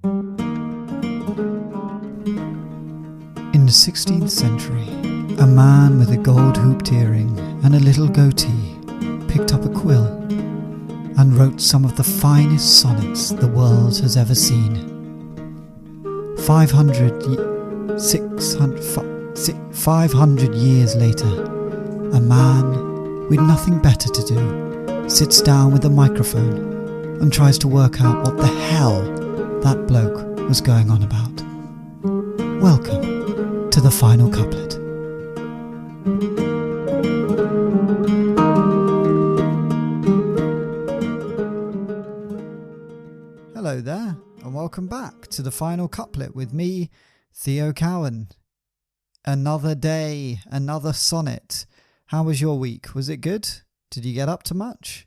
In the 16th century, a man with a gold-hooped earring and a little goatee picked up a quill and wrote some of the finest sonnets the world has ever seen. 500 years later, a man with nothing better to do sits down with a microphone and tries to work out what the hell that bloke was going on about. Welcome to the final couplet. Hello there, and welcome back to the final couplet with me, Theo Cowan. Another day, another sonnet. How was your week? Was it good? Did you get up to much?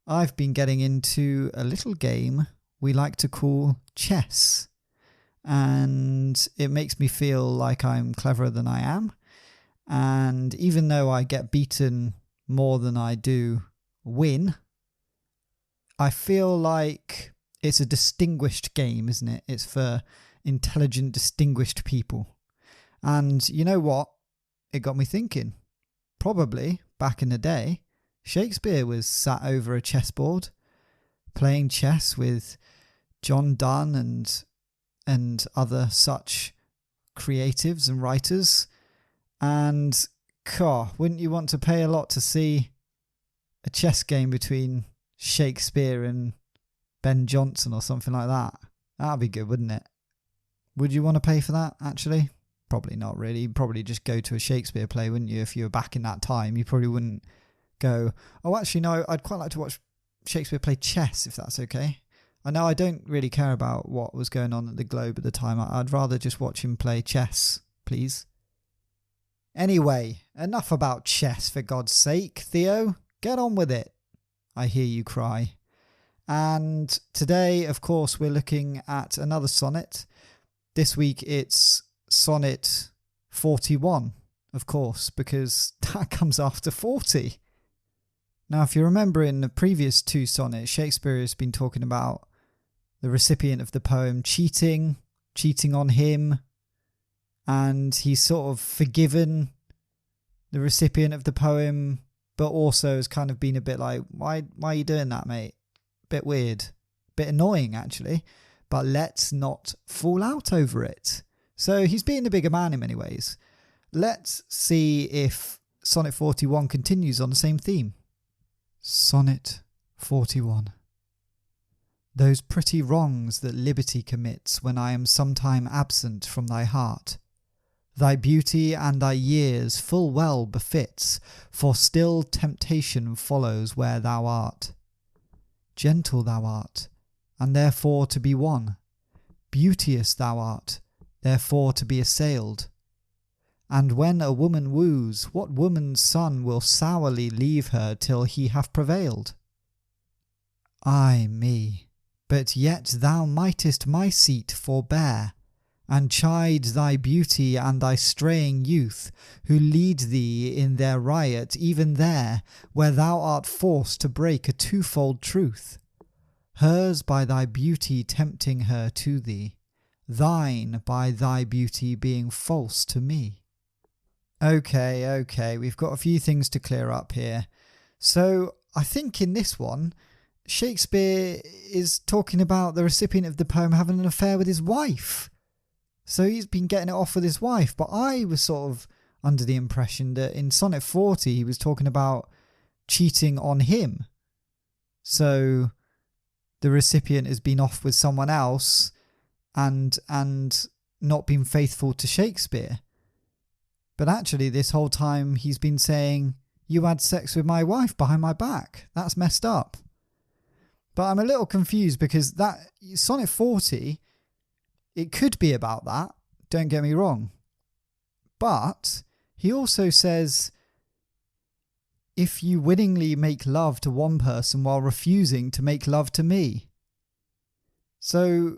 I've been getting into a little game we like to call chess, and it makes me feel like I'm cleverer than I am. And even though I get beaten more than I do win, I feel like it's a distinguished game, isn't it? It's for intelligent, distinguished people. And you know what? It got me thinking. Probably, back in the day, Shakespeare was sat over a chessboard, playing chess with John Donne and other such creatives and writers. And, wouldn't you want to pay a lot to see a chess game between Shakespeare and Ben Jonson or something like that? That'd be good, wouldn't it? Would you want to pay for that, actually? Probably not really. You'd probably just go to a Shakespeare play, wouldn't you? If you were back in that time, you probably wouldn't go, oh, actually, no, I'd quite like to watch Shakespeare play chess, if that's okay. I know I don't really care about what was going on at the Globe at the time. I'd rather just watch him play chess, please. Anyway, enough about chess, for God's sake. Theo, get on with it, I hear you cry. And today, of course, we're looking at another sonnet. This week it's Sonnet 41, of course, because that comes after 40. Now, if you remember in the previous two sonnets, Shakespeare has been talking about the recipient of the poem cheating on him, and he's sort of forgiven the recipient of the poem, but also has kind of been a bit like, why are you doing that, mate? Bit weird, bit annoying actually, but let's not fall out over it. So he's being the bigger man in many ways. Let's see if Sonnet 41 continues on the same theme. Sonnet 41. Those pretty wrongs that liberty commits when I am sometime absent from thy heart, thy beauty and thy years full well befits, for still temptation follows where thou art. Gentle thou art, and therefore to be won. Beauteous thou art, therefore to be assailed. And when a woman woos, what woman's son will sourly leave her till he have prevailed? Ay me, but yet thou mightest my seat forbear, and chide thy beauty and thy straying youth, who lead thee in their riot even there, where thou art forced to break a twofold truth. Hers by thy beauty tempting her to thee, thine by thy beauty being false to me. Okay, we've got a few things to clear up here. So I think in this one, Shakespeare is talking about the recipient of the poem having an affair with his wife. So he's been getting it off with his wife, but I was sort of under the impression that in Sonnet 40 he was talking about cheating on him. So the recipient has been off with someone else and not been faithful to Shakespeare. But actually this whole time he's been saying, you had sex with my wife behind my back. That's messed up. But I'm a little confused because that Sonnet 40, it could be about that, don't get me wrong. But he also says, if you willingly make love to one person while refusing to make love to me. So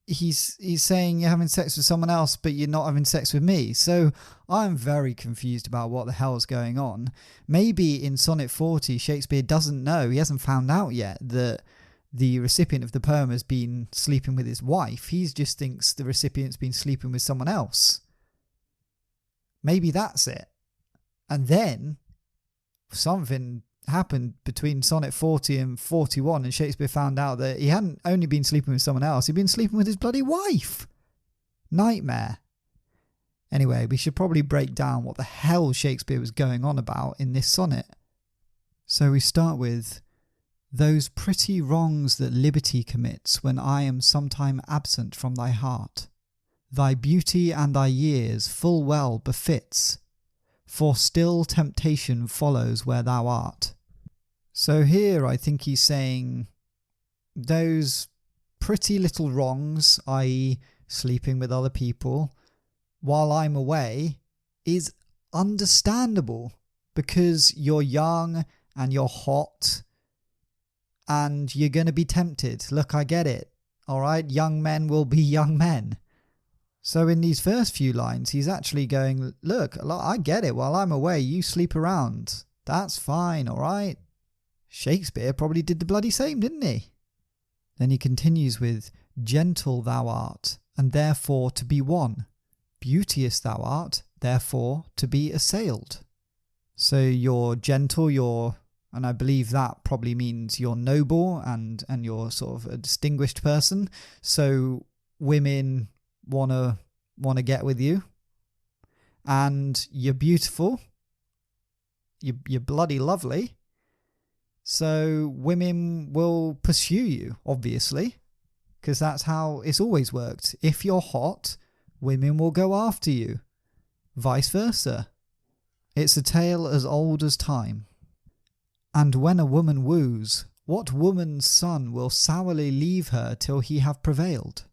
he's saying you're having sex with someone else, but you're not having sex with me. So I'm very confused about what the hell is going on. Maybe in Sonnet 40, Shakespeare doesn't know, he hasn't found out yet that the recipient of the poem has been sleeping with his wife. He just thinks the recipient's been sleeping with someone else. Maybe that's it. And then something happened between Sonnet 40 and 41, and Shakespeare found out that he hadn't only been sleeping with someone else, he'd been sleeping with his bloody wife. Nightmare. Anyway, we should probably break down what the hell Shakespeare was going on about in this sonnet. So we start with, those pretty wrongs that liberty commits when I am sometime absent from thy heart. Thy beauty and thy years full well befits, for still temptation follows where thou art. So here I think he's saying those pretty little wrongs, i.e. sleeping with other people, while I'm away, is understandable because you're young and you're hot and you're going to be tempted. Look, I get it. All right, young men will be young men. So in these first few lines, he's actually going, look, I get it. While I'm away, you sleep around. That's fine, all right? Shakespeare probably did the bloody same, didn't he? Then he continues with, gentle thou art, and therefore to be won. Beauteous thou art, therefore to be assailed. So you're gentle, and I believe that probably means you're noble and you're sort of a distinguished person. So women wanna get with you, and you're beautiful. You're bloody lovely. So women will pursue you, obviously, because that's how it's always worked. If you're hot, women will go after you. Vice versa. It's a tale as old as time. And when a woman woos, what woman's son will sourly leave her till he have prevailed?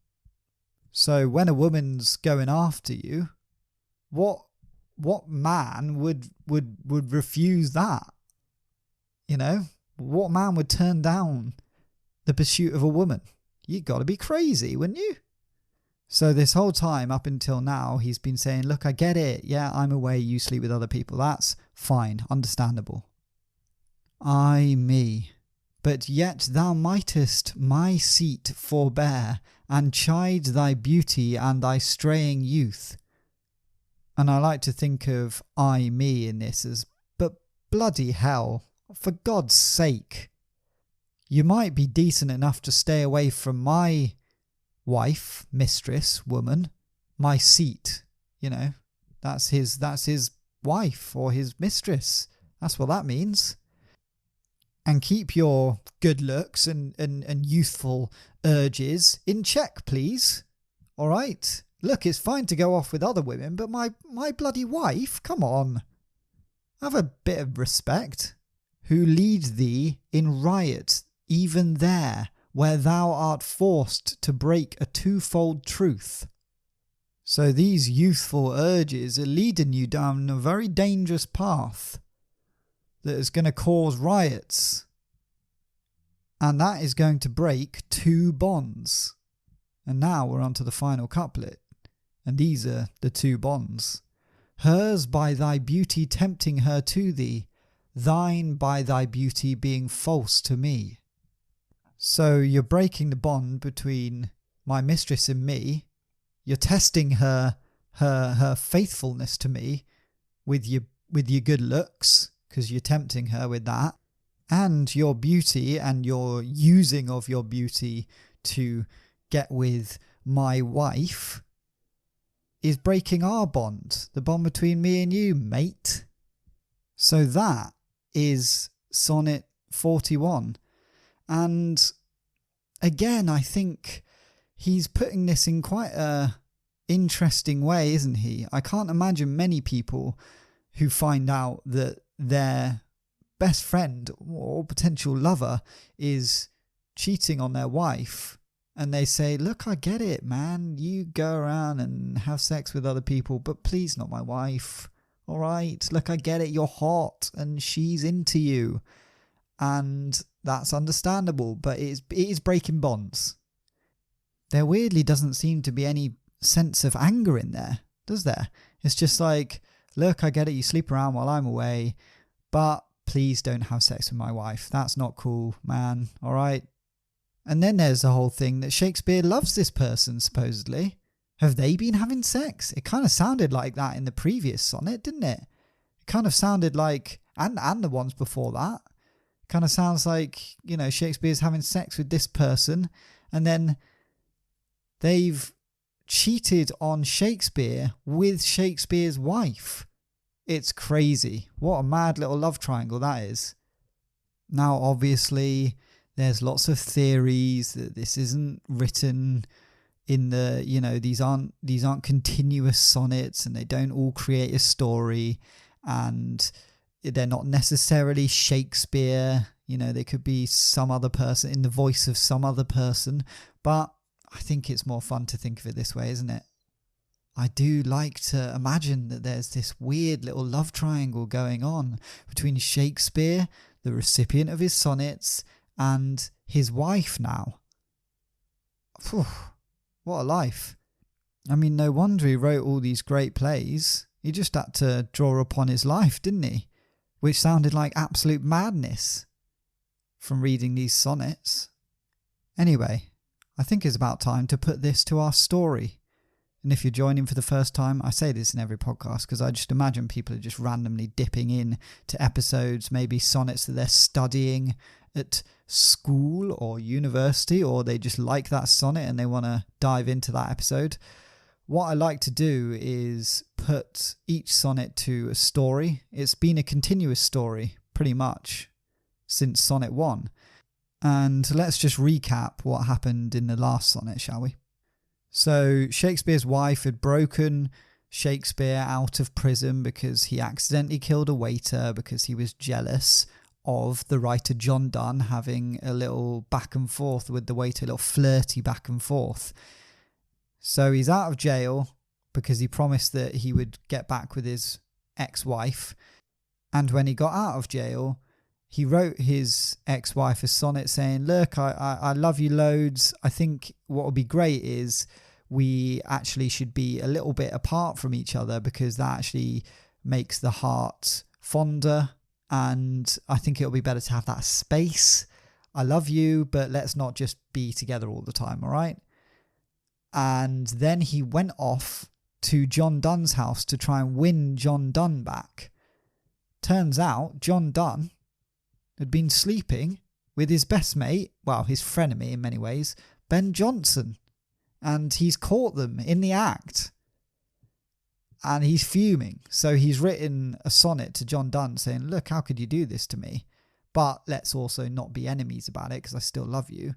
So when a woman's going after you, what man would refuse that? You know, what man would turn down the pursuit of a woman? You got to be crazy, wouldn't you? So this whole time up until now, he's been saying, look, I get it. Yeah, I'm away. You sleep with other people. That's fine. Understandable. Ay me. But yet thou mightest my seat forbear, and chide thy beauty and thy straying youth. And I like to think of I me in this as, but bloody hell, for God's sake. You might be decent enough to stay away from my wife, mistress, woman, my seat, you know, that's his wife or his mistress. That's what that means. And keep your good looks and youthful urges in check, please. All right? Look, it's fine to go off with other women, but my bloody wife, come on. Have a bit of respect. Who lead thee in riot, even there, where thou art forced to break a twofold truth. So these youthful urges are leading you down a very dangerous path that is going to cause riots. And that is going to break two bonds. And now we're on to the final couplet. And these are the two bonds. Hers by thy beauty tempting her to thee, thine by thy beauty being false to me. So you're breaking the bond between my mistress and me. You're testing her faithfulness to me with your good looks, because you're tempting her with that, and your beauty and your using of your beauty to get with my wife is breaking our bond, the bond between me and you, mate. So that is Sonnet 41. And again, I think he's putting this in quite a interesting way, isn't he? I can't imagine many people who find out that their best friend or potential lover is cheating on their wife, and they say, look, I get it, man. You go around and have sex with other people, but please not my wife. All right? Look, I get it. You're hot and she's into you. And that's understandable, but it is breaking bonds. There weirdly doesn't seem to be any sense of anger in there, does there? It's just like, look, I get it, you sleep around while I'm away, but please don't have sex with my wife. That's not cool, man. All right? And then there's the whole thing that Shakespeare loves this person, supposedly. Have they been having sex? It kind of sounded like that in the previous sonnet, didn't it? It kind of sounded like, and the ones before that, kind of sounds like, Shakespeare's having sex with this person, and then they've cheated on Shakespeare with Shakespeare's wife. It's crazy. What a mad little love triangle that is. Now, obviously, there's lots of theories that this isn't written in the, these aren't continuous sonnets, and they don't all create a story, and they're not necessarily Shakespeare. They could be some other person in the voice of some other person, but I think it's more fun to think of it this way, isn't it? I do like to imagine that there's this weird little love triangle going on between Shakespeare, the recipient of his sonnets, and his wife now. Phew, what a life. I mean, no wonder he wrote all these great plays. He just had to draw upon his life, didn't he? Which sounded like absolute madness from reading these sonnets. Anyway, I think it's about time to put this to our story. And if you're joining for the first time, I say this in every podcast because I just imagine people are just randomly dipping in to episodes, maybe sonnets that they're studying at school or university, or they just like that sonnet and they want to dive into that episode. What I like to do is put each sonnet to a story. It's been a continuous story pretty much since Sonnet 1. And let's just recap what happened in the last sonnet, shall we? So Shakespeare's wife had broken Shakespeare out of prison because he accidentally killed a waiter because he was jealous of the writer John Donne having a little back and forth with the waiter, a little flirty back and forth. So he's out of jail because he promised that he would get back with his ex-wife. And when he got out of jail, he wrote his ex-wife a sonnet saying, look, I love you loads. I think what would be great is we actually should be a little bit apart from each other because that actually makes the heart fonder. And I think it'll be better to have that space. I love you, but let's not just be together all the time, all right? And then he went off to John Donne's house to try and win John Donne back. Turns out John Donne had been sleeping with his best mate, well, his frenemy in many ways, Ben Jonson. And he's caught them in the act. And he's fuming. So he's written a sonnet to John Donne saying, look, how could you do this to me? But let's also not be enemies about it because I still love you.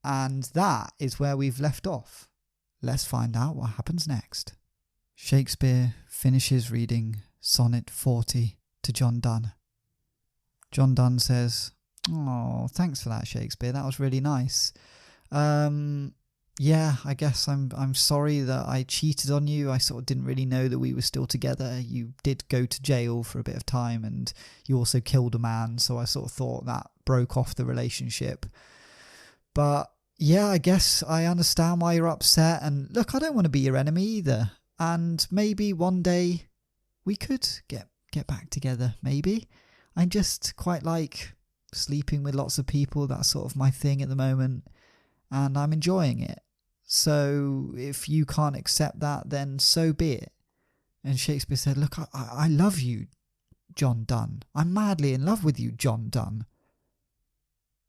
And that is where we've left off. Let's find out what happens next. Shakespeare finishes reading Sonnet 40 to John Donne. John Donne says, oh, thanks for that, Shakespeare. That was really nice. Yeah, I guess I'm sorry that I cheated on you. I sort of didn't really know that we were still together. You did go to jail for a bit of time and you also killed a man. So I sort of thought that broke off the relationship. But yeah, I guess I understand why you're upset. And look, I don't want to be your enemy either. And maybe one day we could get back together, maybe. I just quite like sleeping with lots of people. That's sort of my thing at the moment. And I'm enjoying it. So if you can't accept that, then so be it. And Shakespeare said, look, I love you, John Donne. I'm madly in love with you, John Donne.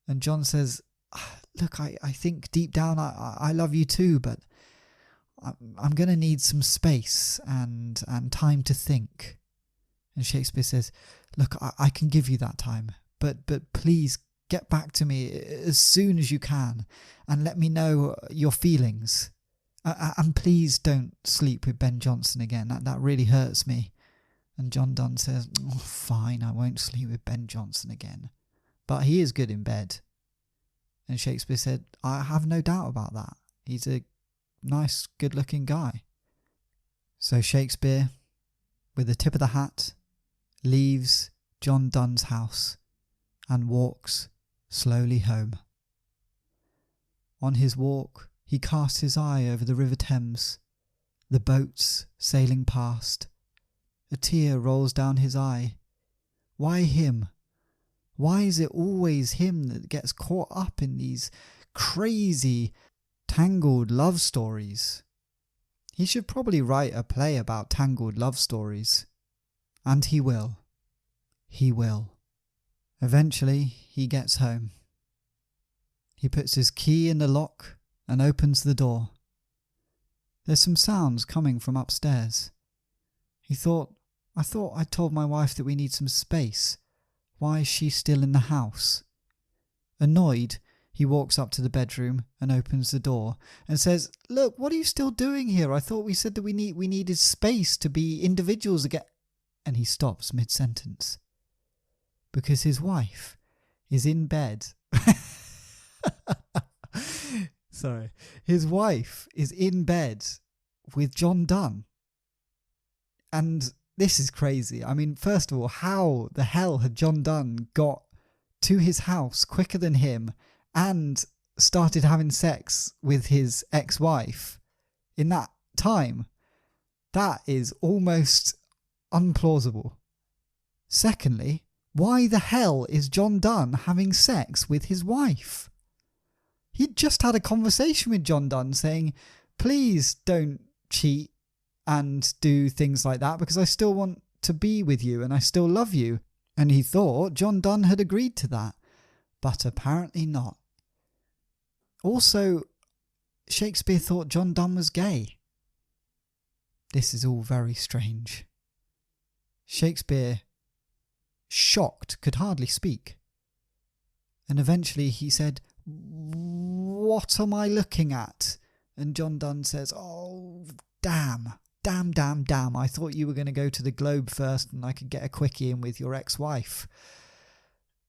And John says, look, I think deep down I love you too, but I'm going to need some space and time to think. And Shakespeare says, look, I can give you that time, but please get back to me as soon as you can and let me know your feelings. And please don't sleep with Ben Jonson again. That really hurts me. And John Donne says, oh, fine, I won't sleep with Ben Jonson again. But he is good in bed. And Shakespeare said, I have no doubt about that. He's a nice, good-looking guy. So Shakespeare, with the tip of the hat, leaves John Donne's house and walks slowly home. On his walk, he casts his eye over the River Thames, the boats sailing past. A tear rolls down his eye. Why him? Why is it always him that gets caught up in these crazy, tangled love stories? He should probably write a play about tangled love stories. And he will. He will. Eventually, he gets home. He puts his key in the lock and opens the door. There's some sounds coming from upstairs. He thought, I told my wife that we need some space. Why is she still in the house? Annoyed, he walks up to the bedroom and opens the door and says, "Look, what are you still doing here? I thought we said that we needed space to be individuals again." And he stops mid-sentence because his wife is in bed. Sorry. His wife is in bed with John Donne. And this is crazy. I mean, first of all, how the hell had John Donne got to his house quicker than him and started having sex with his ex-wife in that time? That is almost unplausible. Secondly, why the hell is John Donne having sex with his wife? He'd just had a conversation with John Donne saying, "Please don't cheat and do things like that because I still want to be with you and I still love you." And he thought John Donne had agreed to that, but apparently not. Also, Shakespeare thought John Donne was gay. This is all very strange. Shakespeare, shocked, could hardly speak. And eventually he said, "What am I looking at?" And John Donne says, "Oh, damn. I thought you were going to go to the Globe first and I could get a quickie in with your ex-wife."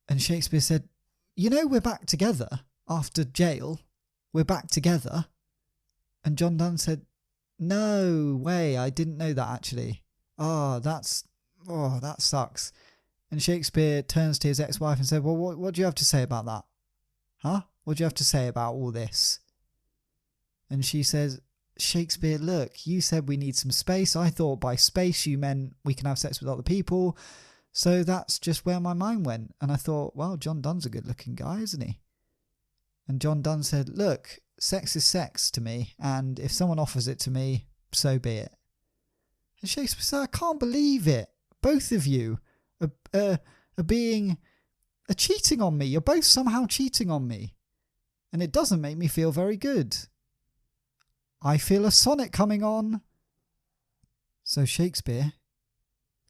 And Shakespeare said, "You know, we're back together after jail. We're back together." And John Donne said, "No way, I didn't know that actually. That sucks." And Shakespeare turns to his ex-wife and said, "Well, what do you have to say about that? Huh? What do you have to say about all this?" And she says, "Shakespeare, look, you said we need some space. I thought by space you meant we can have sex with other people. So that's just where my mind went. And I thought, well, John Donne's a good looking guy, isn't he?" And John Donne said, "Look, sex is sex to me. And if someone offers it to me, so be it." And Shakespeare said, "I can't believe it. Both of you are cheating on me. You're both somehow cheating on me. And it doesn't make me feel very good. I feel a sonnet coming on." So Shakespeare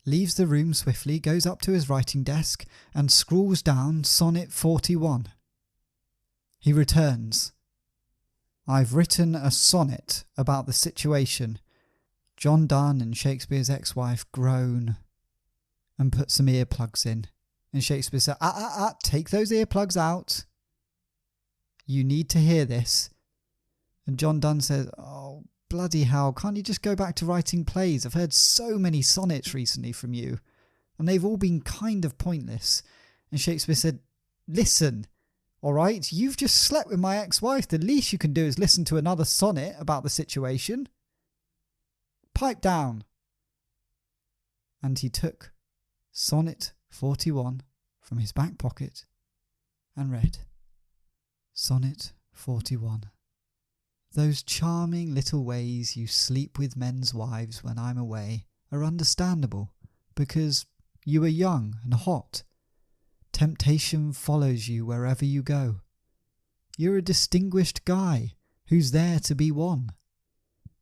leaves the room swiftly, goes up to his writing desk and scrawls down Sonnet 41. He returns. "I've written a sonnet about the situation." John Donne and Shakespeare's ex-wife groan and put some earplugs in. And Shakespeare said, take those earplugs out. You need to hear this." And John Donne says, "Oh, bloody hell, can't you just go back to writing plays? I've heard so many sonnets recently from you, and they've all been kind of pointless." And Shakespeare said, "Listen, all right, you've just slept with my ex-wife. The least you can do is listen to another sonnet about the situation. Pipe down." And he took Sonnet 41 from his back pocket and read, Sonnet 41. "Those charming little ways you sleep with men's wives when I'm away are understandable, because you are young and hot. Temptation follows you wherever you go. You're a distinguished guy who's there to be won.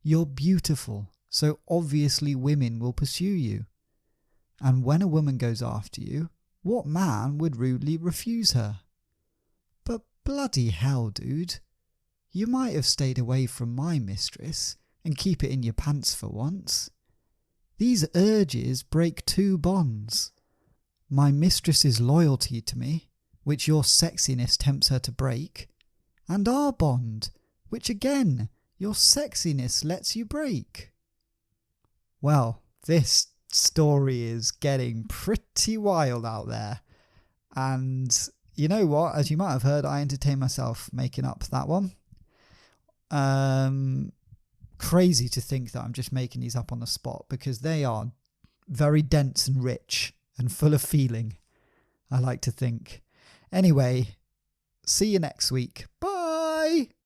You're beautiful, so obviously women will pursue you. And when a woman goes after you, what man would rudely refuse her? But bloody hell, dude, you might have stayed away from my mistress and keep it in your pants for once. These urges break two bonds. My mistress's loyalty to me, which your sexiness tempts her to break, and our bond, which again your sexiness lets you break." Well, this story is getting pretty wild out there. And you know what? As you might have heard, I entertain myself making up that one. Crazy to think that I'm just making these up on the spot, because they are very dense and rich and full of feeling. I like to think. Anyway, see you next week. Bye!